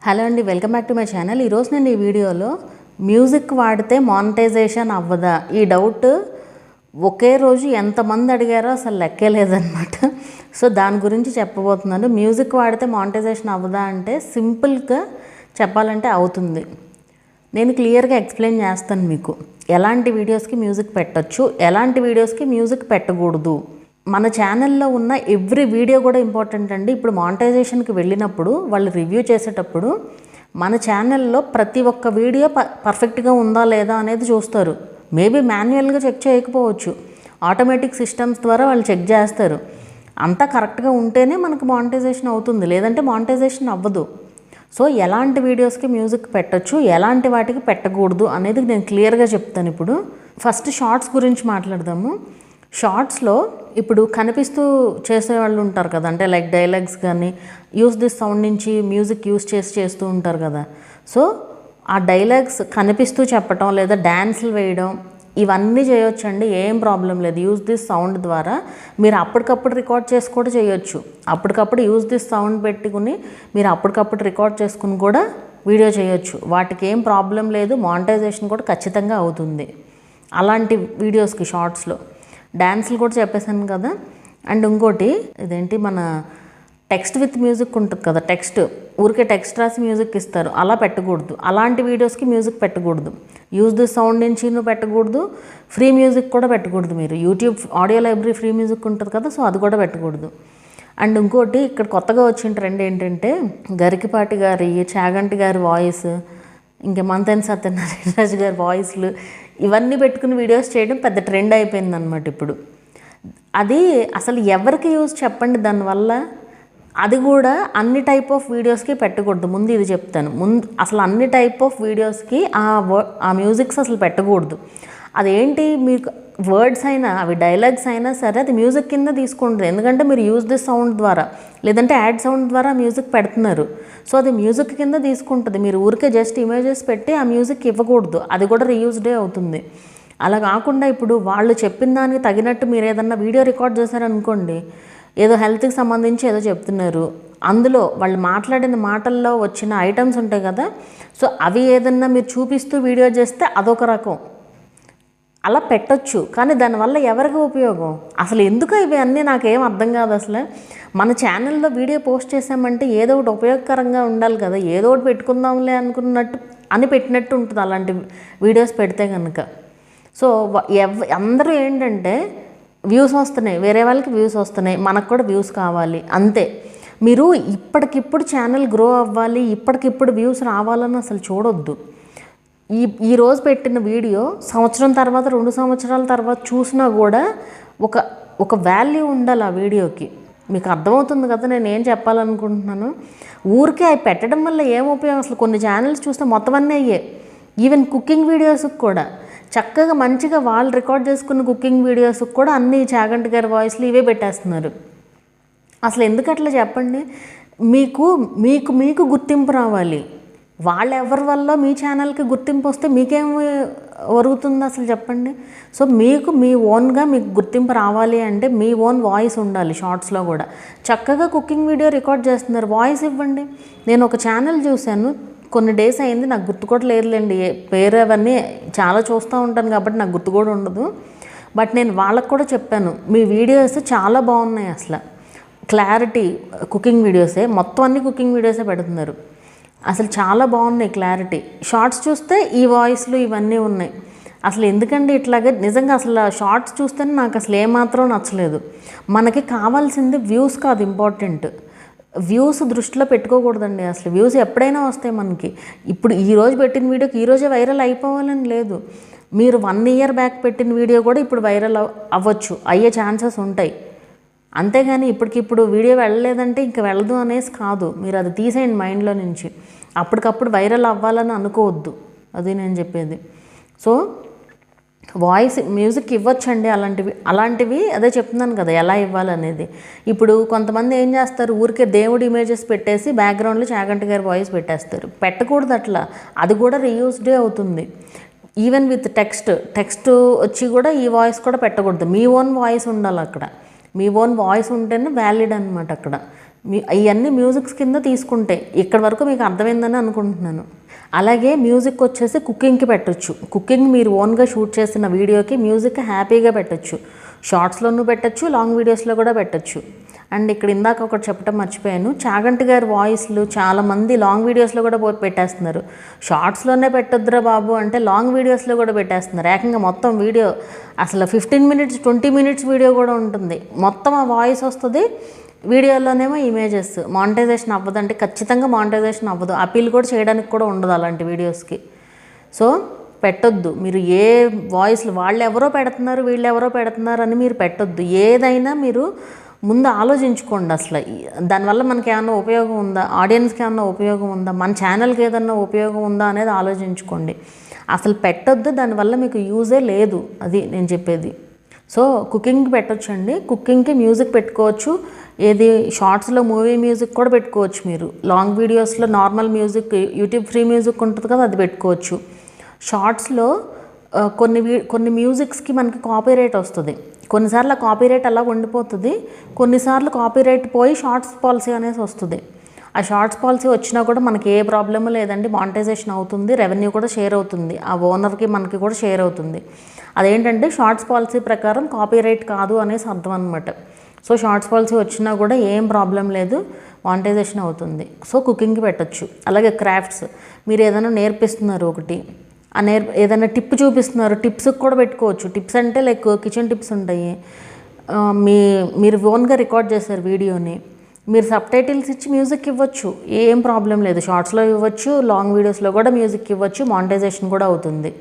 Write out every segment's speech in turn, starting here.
Hello అండి, welcome back to my channel. ఈరోజు నేను ఈ వీడియోలో మ్యూజిక్ వాడితే మానిటైజేషన్ అవ్వదా, ఈ డౌట్ ఒకే రోజు ఎంతమంది అడిగారో అసలు లెక్కే లేదనమాట. సో దాని గురించి చెప్పబోతున్నాను. మ్యూజిక్ వాడితే మానిటైజేషన్ అవ్వదా అంటే సింపుల్గా చెప్పాలంటే అవుతుంది. నేను క్లియర్గా ఎక్స్ప్లెయిన్ చేస్తాను మీకు. ఎలాంటి వీడియోస్కి మ్యూజిక్ పెట్టచ్చు, ఎలాంటి వీడియోస్కి మ్యూజిక్ పెట్టకూడదు. మన ఛానల్లో ఉన్న ఎవ్రీ వీడియో కూడా ఇంపార్టెంట్ అండి. ఇప్పుడు మానిటైజేషన్కి వెళ్ళినప్పుడు వాళ్ళు రివ్యూ చేసేటప్పుడు మన ఛానల్లో ప్రతి ఒక్క వీడియో పర్ఫెక్ట్గా ఉందా లేదా అనేది చూస్తారు. మేబీ మాన్యువల్గా చెక్ చేయకపోవచ్చు, ఆటోమేటిక్ సిస్టమ్స్ ద్వారా వాళ్ళు చెక్ చేస్తారు. అంతా కరెక్ట్గా ఉంటేనే మనకు మానిటైజేషన్ అవుతుంది, లేదంటే మానిటైజేషన్ అవ్వదు. సో ఎలాంటి వీడియోస్కి మ్యూజిక్ పెట్టచ్చు, ఎలాంటి వాటికి పెట్టకూడదు అనేది నేను క్లియర్గా చెప్తాను. ఇప్పుడు ఫస్ట్ షార్ట్స్ గురించి మాట్లాడదాము. షార్ట్స్లో ఇప్పుడు కనిపిస్తూ చేసేవాళ్ళు ఉంటారు కదా, అంటే లైక్ డైలాగ్స్ కానీ యూస్ దిస్ సౌండ్ నుంచి మ్యూజిక్ యూస్ చేస్తూ ఉంటారు కదా. సో ఆ డైలాగ్స్ కనిపిస్తూ చెప్పటం లేదా డ్యాన్సులు వేయడం ఇవన్నీ చేయొచ్చండి, ఏం ప్రాబ్లం లేదు. యూస్ దిస్ సౌండ్ ద్వారా మీరు అప్పటికప్పుడు రికార్డ్ చేసి కూడా చేయొచ్చు. అప్పటికప్పుడు యూస్ దిస్ సౌండ్ పెట్టుకుని మీరు అప్పటికప్పుడు రికార్డ్ చేసుకుని కూడా వీడియో చేయొచ్చు. వాటికి ఏం ప్రాబ్లం లేదు, మానిటైజేషన్ కూడా ఖచ్చితంగా అవుతుంది అలాంటి వీడియోస్కి. షార్ట్స్లో డ్యాన్సులు కూడా చెప్పేశాను కదా. అండ్ ఇంకోటి ఇదేంటి, మన టెక్స్ట్ విత్ మ్యూజిక్ ఉంటుంది కదా, టెక్స్ట్ ఊరికే టెక్స్ట్ రాసి మ్యూజిక్ ఇస్తారు, అలా పెట్టకూడదు. అలాంటి వీడియోస్కి మ్యూజిక్ పెట్టకూడదు. యూజ్ ది సౌండ్ నుంచి నువ్వు పెట్టకూడదు, ఫ్రీ మ్యూజిక్ కూడా పెట్టకూడదు. మీరు YouTube audio library free music ఉంటుంది కదా, సో అది కూడా పెట్టకూడదు. అండ్ ఇంకోటి ఇక్కడ కొత్తగా వచ్చిన ట్రెండ్ ఏంటంటే గరికపాటి గారి, చాగంటి గారి వాయిస్, ఇంకా మంతెన సత్యనారాయణ గారి వాయిస్లు ఇవన్నీ పెట్టుకుని వీడియోస్ చేయడం పెద్ద ట్రెండ్ అయిపోయిందనమాట ఇప్పుడు. అది అసలు ఎవరికి యూజ్ చెప్పండి దానివల్ల. అది కూడా అన్ని టైప్ ఆఫ్ వీడియోస్కి పెట్టకూడదు. ముందు ఇది చెప్తాను. అసలు అన్ని టైప్ ఆఫ్ వీడియోస్కి ఆ మ్యూజిక్స్ అసలు పెట్టకూడదు. అదేంటి, మీకు వర్డ్స్ అయినా అవి డైలాగ్స్ అయినా సరే అది మ్యూజిక్ కింద తీసుకుంటుంది. ఎందుకంటే మీరు యూజ్ దిస్ సౌండ్ ద్వారా లేదంటే యాడ్ సౌండ్ ద్వారా మ్యూజిక్ పెడుతున్నారు. సో అది మ్యూజిక్ కింద తీసుకుంటుంది. మీరు ఊరికే జస్ట్ ఇమేజెస్ పెట్టి ఆ మ్యూజిక్ ఇవ్వకూడదు, అది కూడా రీయూజ్డే అవుతుంది. అలా కాకుండా ఇప్పుడు వాళ్ళు చెప్పిన దానికి తగినట్టు మీరు ఏదన్నా వీడియో రికార్డ్ చేశారనుకోండి, ఏదో హెల్త్కి సంబంధించి ఏదో చెప్తున్నారు, అందులో వాళ్ళు మాట్లాడిన మాటల్లో వచ్చిన ఐటమ్స్ ఉంటాయి కదా, సో అవి ఏదన్నా మీరు చూపిస్తూ వీడియో చేస్తే అదొక రకం, అలా పెట్టొచ్చు. కానీ దానివల్ల ఎవరికి ఉపయోగం? అసలు ఎందుకు ఇవి అన్నీ నాకేం అర్థం కాదు. అసలు మన ఛానల్లో వీడియో పోస్ట్ చేసామంటే ఏదో ఒకటి ఉపయోగకరంగా ఉండాలి కదా, ఏదో ఒకటి పెట్టుకుందాంలే అని పెట్టినట్టు ఉంటుంది అలాంటి వీడియోస్ పెడితే కనుక. సో అందరూ ఏంటంటే వ్యూస్ వస్తున్నాయి, వేరే వాళ్ళకి వ్యూస్ వస్తున్నాయి, మనకు కూడా వ్యూస్ కావాలి అంతే. మీరు ఇప్పటికిప్పుడు ఛానల్ గ్రో అవ్వాలి, ఇప్పటికిప్పుడు వ్యూస్ రావాలని అసలు చూడొద్దు. ఈరోజు పెట్టిన వీడియో సంవత్సరం తర్వాత 2 సంవత్సరాల తర్వాత చూసినా కూడా ఒక వాల్యూ ఉండాలి ఆ వీడియోకి. మీకు అర్థమవుతుంది కదా నేను ఏం చెప్పాలనుకుంటున్నాను. ఊరికే అవి పెట్టడం వల్ల ఏం ఉపయోగం? అసలు కొన్ని ఛానల్స్ చూస్తే మొత్తం అన్నీ అయ్యే. ఈవెన్ కుకింగ్ వీడియోస్కి కూడా చక్కగా మంచిగా వాళ్ళు రికార్డ్ చేసుకున్న కుకింగ్ వీడియోస్కి కూడా అన్నీ చాగంటి గారి వాయిస్లు ఇవే పెట్టేస్తున్నారు. అసలు ఎందుకు అట్లా చెప్పండి? మీకు గుర్తింపు రావాలి. వాళ్ళెవరి వల్ల మీ ఛానల్కి గుర్తింపు వస్తే మీకేం ఒరుగుతుంది అసలు చెప్పండి? సో మీ ఓన్గా మీకు గుర్తింపు రావాలి అంటే మీ ఓన్ వాయిస్ ఉండాలి. షార్ట్స్లో కూడా చక్కగా కుకింగ్ వీడియో రికార్డ్ చేస్తున్నారు, వాయిస్ ఇవ్వండి. నేను ఒక ఛానల్ చూశాను, కొన్ని డేస్ అయింది, నాకు గుర్తు కూడా లేదులేండి, పేరు అవన్నీ చాలా చూస్తూ ఉంటాను కాబట్టి నాకు గుర్తు కూడా ఉండదు. బట్ నేను వాళ్ళకు కూడా చెప్పాను, మీ వీడియోస్ చాలా బాగున్నాయి, అసలు క్లారిటీ కుకింగ్ వీడియోసే, మొత్తం అన్ని కుకింగ్ వీడియోసే పెడుతున్నారు, అసలు చాలా బాగున్నాయి క్లారిటీ. షార్ట్స్ చూస్తే ఈ వాయిస్లు ఇవన్నీ ఉన్నాయి. అసలు ఎందుకండి ఇట్లాగే? నిజంగా అసలు షార్ట్స్ చూస్తేనే నాకు అసలు ఏమాత్రం నచ్చలేదు. మనకి కావాల్సింది వ్యూస్ కాదు ఇంపార్టెంట్, వ్యూస్ దృష్టిలో పెట్టుకోకూడదండి. అసలు వ్యూస్ ఎప్పుడైనా వస్తాయి మనకి. ఇప్పుడు ఈరోజు పెట్టిన వీడియోకి ఈరోజే వైరల్ అయిపోవాలని లేదు. మీరు 1 year బ్యాక్ పెట్టిన వీడియో కూడా ఇప్పుడు వైరల్ అవ్వచ్చు, అయ్యే ఛాన్సెస్ ఉంటాయి. అంతేగాని ఇప్పటికిప్పుడు వీడియో వెళ్ళలేదంటే ఇంక వెళ్ళదు అనేసి కాదు, మీరు అది తీసేయండి మైండ్లో నుంచి. అప్పటికప్పుడు వైరల్ అవ్వాలని అనుకోవద్దు, అది నేను చెప్పేది. సో వాయిస్ మ్యూజిక్ ఇవ్వచ్చండి అలాంటివి అదే చెప్తున్నాను కదా ఎలా ఇవ్వాలనేది. ఇప్పుడు కొంతమంది ఏం చేస్తారు, ఊరికే దేవుడి ఇమేజెస్ పెట్టేసి బ్యాక్గ్రౌండ్లో చాగంటి గారి వాయిస్ పెట్టేస్తారు. పెట్టకూడదు అట్లా, అది కూడా రీయూజ్డే అవుతుంది. ఈవెన్ విత్ టెక్స్ట్ వచ్చి కూడా ఈ వాయిస్ కూడా పెట్టకూడదు. మీ ఓన్ వాయిస్ ఉండాలి అక్కడ, మీ ఓన్ వాయిస్ ఉంటేనే వ్యాలిడ్ అనమాట. అక్కడ ఇవన్నీ మ్యూజిక్స్ కింద తీసుకుంటే ఇక్కడ వరకు మీకు అర్థమైందని అనుకుంటున్నాను. అలాగే మ్యూజిక్ వచ్చేసి కుకింగ్కి పెట్టచ్చు. కుకింగ్ మీరు ఓన్గా షూట్ చేసిన వీడియోకి మ్యూజిక్ హ్యాపీగా పెట్టచ్చు. షార్ట్స్లోనూ పెట్టచ్చు, లాంగ్ వీడియోస్లో కూడా పెట్టచ్చు. అండ్ ఇక్కడ ఇందాక ఒకటి చెప్పడం మర్చిపోయాను, చాగంటి గారి వాయిస్లు చాలామంది లాంగ్ వీడియోస్లో కూడా పెట్టేస్తున్నారు. షార్ట్స్లోనే పెట్టొద్దురా బాబు అంటే లాంగ్ వీడియోస్లో కూడా పెట్టేస్తున్నారు. ఏకంగా మొత్తం వీడియో అసలు 15 మినిట్స్ 20 మినిట్స్ వీడియో కూడా ఉంటుంది. మొత్తం ఆ వాయిస్ వస్తుంది, వీడియోలోనేమో ఇమేజెస్. మానిటైజేషన్ అవ్వదంటే ఖచ్చితంగా మానిటైజేషన్ అవ్వదు. అపీల్ కూడా చేయడానికి కూడా ఉండదు అలాంటి వీడియోస్కి. సో పెట్టొద్దు. మీరు ఏ వాయిస్లు వాళ్ళు ఎవరో పెడుతున్నారు వీళ్ళు ఎవరో పెడుతున్నారు అని మీరు పెట్టొద్దు. ఏదైనా మీరు ముందు ఆలోచించుకోండి, అసలు దానివల్ల మనకి ఏమన్నా ఉపయోగం ఉందా, ఆడియన్స్కి ఏమన్నా ఉపయోగం ఉందా, మన ఛానల్కి ఏదన్నా ఉపయోగం ఉందా అనేది ఆలోచించుకోండి. అసలు పెట్టొద్దు, దానివల్ల మీకు యూజే లేదు, అది నేను చెప్పేది. సో కుకింగ్కి పెట్టొచ్చండి. కుకింగ్కి మ్యూజిక్ పెట్టుకోవచ్చు. ఏది షార్ట్స్లో మూవీ మ్యూజిక్ కూడా పెట్టుకోవచ్చు. మీరు లాంగ్ వీడియోస్లో normal music, YouTube free music ఉంటుంది కదా, అది పెట్టుకోవచ్చు. షార్ట్స్లో కొన్ని మ్యూజిక్స్కి మనకి కాపీరైట్ వస్తుంది. కొన్నిసార్లు ఆ కాపీరైట్ అలా ఉండిపోతుంది, కొన్నిసార్లు కాపీరైట్ పోయి షార్ట్స్ పాలసీ అనేసి వస్తుంది. ఆ షార్ట్స్ పాలసీ వచ్చినా కూడా మనకి ఏ ప్రాబ్లము లేదండి, మానిటైజేషన్ అవుతుంది, రెవెన్యూ కూడా షేర్ అవుతుంది, ఆ ఓనర్కి మనకి కూడా షేర్ అవుతుంది. అదేంటంటే షార్ట్స్ పాలసీ ప్రకారం కాపీరైట్ కాదు అనేసి అర్థం అనమాట. సో షార్ట్స్ పాలసీ వచ్చినా కూడా ఏం ప్రాబ్లం లేదు, మానిటైజేషన్ అవుతుంది. సో కుకింగ్కి పెట్టచ్చు. అలాగే క్రాఫ్ట్స్, మీరు ఏదైనా నేర్పిస్తున్నారు ఒకటి, ఏదైనా టిప్ చూపిస్తున్నారు, టిప్స్కి కూడా పెట్టుకోవచ్చు. టిప్స్ అంటే లైక్ కిచెన్ టిప్స్ ఉంటాయి. మీరు ఓన్గా రికార్డ్ చేశారు వీడియోని, మీరు సబ్ టైటిల్స్ ఇచ్చి మ్యూజిక్ ఇవ్వచ్చు, ఏం ప్రాబ్లం లేదు. షార్ట్స్లో ఇవ్వచ్చు, లాంగ్ వీడియోస్లో కూడా మ్యూజిక్ ఇవ్వచ్చు, మానిటైజేషన్ కూడా అవుతుంది.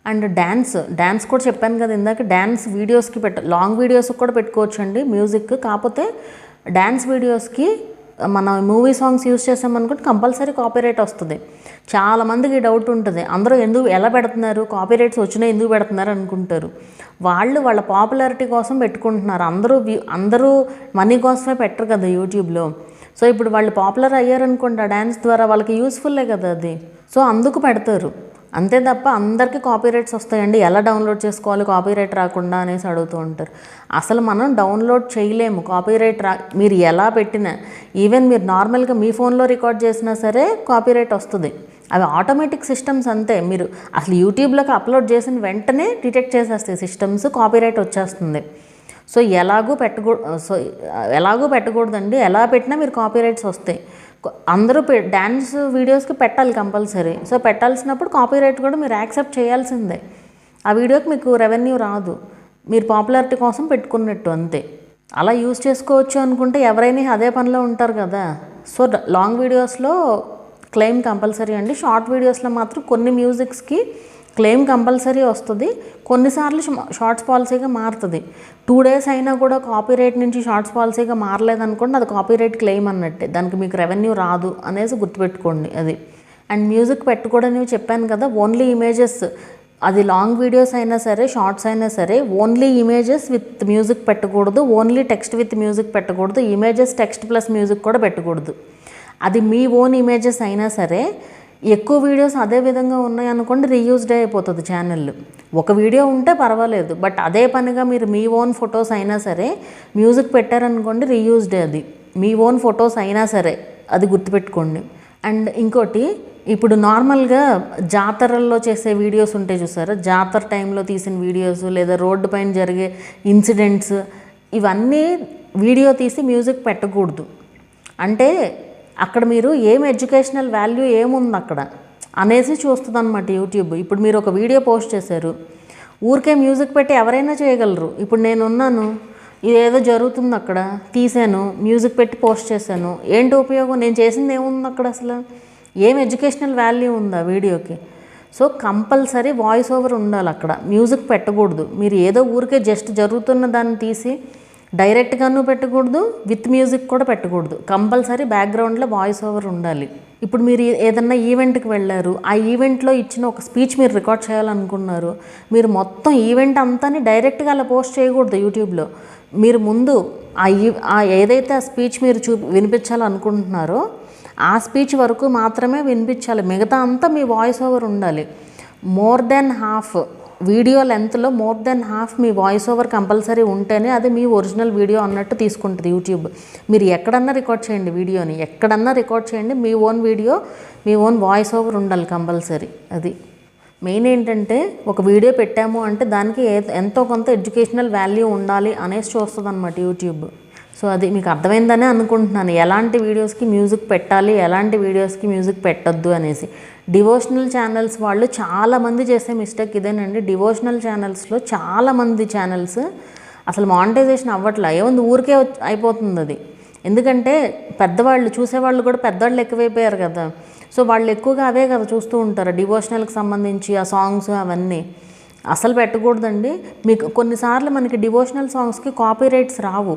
అండ్ డ్యాన్స్ కూడా చెప్పాను కదా ఇందాక, డ్యాన్స్ వీడియోస్కి లాంగ్ వీడియోస్కి కూడా పెట్టుకోవచ్చు అండి మ్యూజిక్. కాకపోతే డ్యాన్స్ వీడియోస్కి మన మూవీ సాంగ్స్ యూజ్ చేసామనుకుంటే కంపల్సరీ కాపీరైట్ వస్తుంది. చాలామందికి డౌట్ ఉంటుంది, అందరూ ఎలా పెడుతున్నారు, కాపీరైట్స్ వచ్చినా ఎందుకు పెడుతున్నారు అనుకుంటారు. వాళ్ళ పాపులారిటీ కోసం పెట్టుకుంటున్నారు. అందరూ మనీ కోసమే పెట్టరు కదా యూట్యూబ్లో. సో ఇప్పుడు వాళ్ళు పాపులర్ అయ్యారనుకోండి ఆ డ్యాన్స్ ద్వారా, వాళ్ళకి యూస్ఫుల్లే కదా అది. సో అందుకు పెడతారు, అంతే తప్ప అందరికీ కాపీరైట్స్ వస్తాయండి, ఎలా డౌన్లోడ్ చేసుకోవాలి కాపీరైట్ రాకుండా అనేసి అడుగుతూ ఉంటారు. అసలు మనం డౌన్లోడ్ చేయలేము కాపీరైట్ మీరు ఎలా పెట్టినా. ఈవెన్ మీరు నార్మల్గా మీ ఫోన్లో రికార్డ్ చేసినా సరే కాపీరైట్ వస్తుంది. అవి ఆటోమేటిక్ సిస్టమ్స్ అంతే. మీరు అసలు యూట్యూబ్లోకి అప్లోడ్ చేసిన వెంటనే డిటెక్ట్ చేసేస్తాయి సిస్టమ్స్, కాపీరైట్ వచ్చేస్తుంది. సో ఎలాగూ పెట్టకూడదండి, ఎలా పెట్టినా మీరు కాపీరైట్స్ వస్తాయి. అందరూ డ్యాన్స్ వీడియోస్కి పెట్టాలి కంపల్సరీ. సో పెట్టాల్సినప్పుడు కాపీరైట్ కూడా మీరు యాక్సెప్ట్ చేయాల్సిందే. ఆ వీడియోకి మీకు రెవెన్యూ రాదు, మీరు పాపులారిటీ కోసం పెట్టుకున్నట్టు అంతే. అలా యూజ్ చేసుకోవచ్చు అనుకుంటే ఎవరైనా అదే పనిలో ఉంటారు కదా. సో లాంగ్ వీడియోస్లో క్లెయిమ్ కంపల్సరీ అండి. షార్ట్ వీడియోస్లో మాత్రం కొన్ని మ్యూజిక్స్కి క్లెయిమ్ కంపల్సరీ వస్తుంది, కొన్నిసార్లు షార్ట్స్ పాలసీగా మారుతుంది. 2 days అయినా కూడా కాపీరైట్ నుంచి షార్ట్స్ పాలసీగా మారలేదనుకోండి, అది కాపీరైట్ క్లెయిమ్ అన్నట్టే, దానికి మీకు రెవెన్యూ రాదు అనేసి గుర్తుపెట్టుకోండి అది. అండ్ మ్యూజిక్ పెట్టుకోవడం చెప్పాను కదా, ఓన్లీ ఇమేజెస్, అది లాంగ్ వీడియోస్ అయినా సరే షార్ట్స్ అయినా సరే ఓన్లీ ఇమేజెస్ విత్ మ్యూజిక్ పెట్టకూడదు, ఓన్లీ టెక్స్ట్ విత్ మ్యూజిక్ పెట్టకూడదు, ఇమేజెస్ టెక్స్ట్ ప్లస్ మ్యూజిక్ కూడా పెట్టకూడదు. అది మీ ఓన్ ఇమేజెస్ అయినా సరే. ఎక్కువ వీడియోస్ అదే విధంగా ఉన్నాయి అనుకోండి, రీయూజ్డ్ అయిపోతుంది ఛానల్. ఒక వీడియో ఉంటే పర్వాలేదు, బట్ అదే పనిగా మీరు మీ ఓన్ ఫొటోస్ అయినా సరే మ్యూజిక్ పెట్టారనుకోండి, రీయూజ్డ్ అది. మీ ఓన్ ఫొటోస్ అయినా సరే అది గుర్తుపెట్టుకోండి. అండ్ ఇంకోటి, ఇప్పుడు నార్మల్గా జాతరల్లో చేసే వీడియోస్ ఉంటాయి చూసారా, జాతర టైంలో తీసిన వీడియోస్ లేదా రోడ్డు పైన జరిగే ఇన్సిడెంట్స్, ఇవన్నీ వీడియో తీసి మ్యూజిక్ పెట్టకూడదు. అంటే అక్కడ మీరు ఏం ఎడ్యుకేషనల్ వాల్యూ ఏముంది అక్కడ అనేసి చూస్తుంది అనమాట యూట్యూబ్. ఇప్పుడు మీరు ఒక వీడియో పోస్ట్ చేశారు, ఊరికే మ్యూజిక్ పెట్టి ఎవరైనా చేయగలరు. ఇప్పుడు నేను ఉన్నాను, ఇదేదో జరుగుతుంది అక్కడ, తీసాను, మ్యూజిక్ పెట్టి పోస్ట్ చేశాను, ఏంటి ఉపయోగం? నేను చేసింది ఏముంది అక్కడ? అసలు ఏం ఎడ్యుకేషనల్ వాల్యూ ఉందా వీడియోకి? సో కంపల్సరీ వాయిస్ ఓవర్ ఉండాలి అక్కడ, మ్యూజిక్ పెట్టకూడదు. మీరు ఏదో ఊరికే జస్ట్ జరుగుతున్న దాన్ని తీసి డైరెక్ట్గాను పెట్టకూడదు, విత్ మ్యూజిక్ కూడా పెట్టకూడదు. కంపల్సరీ బ్యాక్గ్రౌండ్లో వాయిస్ ఓవర్ ఉండాలి. ఇప్పుడు మీరు ఏదన్నా ఈవెంట్కి వెళ్ళారు, ఆ ఈవెంట్లో ఇచ్చిన ఒక స్పీచ్ మీరు రికార్డ్ చేయాలనుకున్నారు, మీరు మొత్తం ఈవెంట్ అంతాని డైరెక్ట్గా అలా పోస్ట్ చేయకూడదు యూట్యూబ్లో. మీరు ముందు ఏదైతే ఆ స్పీచ్ మీరు వినిపించాలనుకుంటున్నారో ఆ స్పీచ్ వరకు మాత్రమే వినిపించాలి, మిగతా అంతా మీ వాయిస్ ఓవర్ ఉండాలి. మోర్ దెన్ హాఫ్ వీడియో లెంత్లో మోర్ దెన్ హాఫ్ మీ వాయిస్ ఓవర్ కంపల్సరీ ఉంటేనే అది మీ ఒరిజినల్ వీడియో అన్నట్టు తీసుకుంటుంది యూట్యూబ్. మీరు ఎక్కడన్నా రికార్డ్ చేయండి, వీడియోని ఎక్కడన్నా రికార్డ్ చేయండి, మీ ఓన్ వీడియో మీ ఓన్ వాయిస్ ఓవర్ ఉండాలి కంపల్సరీ. అది మెయిన్ ఏంటంటే ఒక వీడియో పెట్టాము అంటే దానికి ఎంతో కొంత ఎడ్యుకేషనల్ వాల్యూ ఉండాలి అనేసి చూస్తుంది అన్నమాట యూట్యూబ్. సో అది మీకు అర్థమైందనే అనుకుంటున్నాను, ఎలాంటి వీడియోస్కి మ్యూజిక్ పెట్టాలి, ఎలాంటి వీడియోస్కి మ్యూజిక్ పెట్టొద్దు అనేసి. డివోషనల్ ఛానల్స్ వాళ్ళు చాలామంది చేసే మిస్టేక్ ఇదేనండి. డివోషనల్ ఛానల్స్లో చాలామంది ఛానల్స్ అసలు మానిటైజేషన్ అవ్వట్లే, ఏముంది ఊరికే అయిపోతుంది అది. ఎందుకంటే పెద్దవాళ్ళు చూసేవాళ్ళు కూడా పెద్దవాళ్ళు ఎక్కువైపోయారు కదా. సో వాళ్ళు ఎక్కువగా అవే కదా చూస్తూ ఉంటారు, డివోషనల్కి సంబంధించి ఆ సాంగ్స్ అవన్నీ. అసలు పెట్టకూడదండి. మీకు కొన్నిసార్లు మనకి డివోషనల్ సాంగ్స్కి కాపీ రైట్స్ రావు.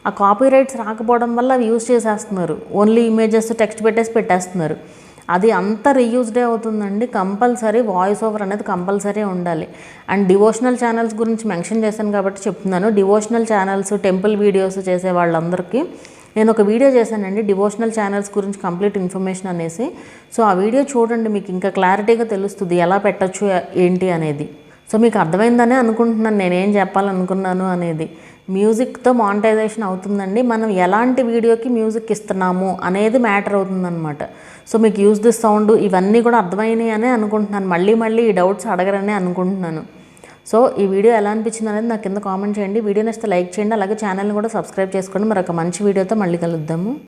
ఆ కాపీ రైట్స్ రాకపోవడం వల్ల అవి యూజ్ చేసేస్తున్నారు, ఓన్లీ ఇమేజెస్ టెక్స్ట్ పెట్టేస్తున్నారు. అది అంతా రీయూజ్డే అవుతుందండి. కంపల్సరీ వాయిస్ ఓవర్ అనేది కంపల్సరీ ఉండాలి. అండ్ డివోషనల్ ఛానల్స్ గురించి మెన్షన్ చేశాను కాబట్టి చెప్తున్నాను. డివోషనల్ ఛానల్స్, టెంపుల్ వీడియోస్ చేసే వాళ్ళందరికీ నేను ఒక వీడియో చేశానండి, డివోషనల్ ఛానల్స్ గురించి కంప్లీట్ ఇన్ఫర్మేషన్ అనేసి. సో ఆ వీడియో చూడండి, మీకు ఇంకా క్లారిటీగా తెలుస్తుంది ఎలా పెట్టచ్చు ఏంటి అనేది. సో మీకు అర్థమైందనే అనుకుంటున్నాను నేనేం చెప్పాలనుకున్నాను అనేది. మ్యూజిక్తో మానిటైజేషన్ అవుతుందండి. మనం ఎలాంటి వీడియోకి మ్యూజిక్ ఇస్తున్నాము అనేది మ్యాటర్ అవుతుందన్నమాట. సో మీకు యూజ్ దిస్ సౌండ్ ఇవన్నీ కూడా అర్థమైనాయి అనే అనుకుంటున్నాను. మళ్ళీ ఈ డౌట్స్ అడగరనే అనుకుంటున్నాను. సో ఈ వీడియో ఎలా అనిపించింది అనేది నాకు కింద కామెంట్ చేయండి. వీడియో నచ్చితే లైక్ చేయండి, అలాగే ఛానల్ని కూడా సబ్స్క్రైబ్ చేసుకోండి. మరొక మంచి వీడియోతో మళ్ళీ కలుద్దాము.